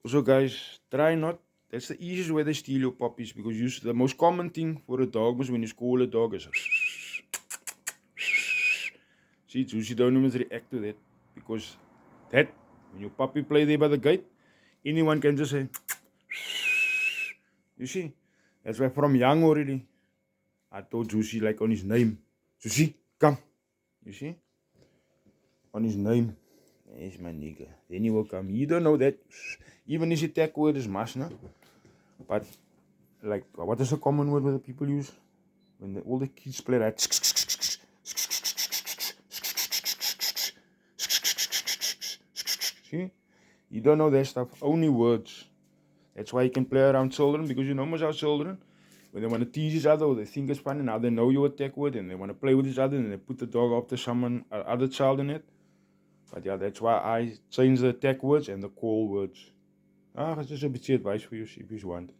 So guys, try not. That's the easiest way to steal your puppies because the most common thing for a dog is when you call a dog is. See, Juicy don't even react to that because that when your puppy play there by the gate, anyone can just say. You see, that's why from young already, I told Juicy like on his name, Juicy, come. You see, on his name. Yes, my nigga. Then he will come. You don't know that. Even his attack word is masna. But, like, what is a common word that the people use? When all the kids play that. See? You don't know that stuff. Only words. That's why you can play around children because you know most our children. When they want to tease each other or they think it's fun and now they know your attack word and they want to play with each other and they put the dog after someone, other child in it. But yeah, that's why I change the attack words and the call words. It's just a bit of advice for you if you want.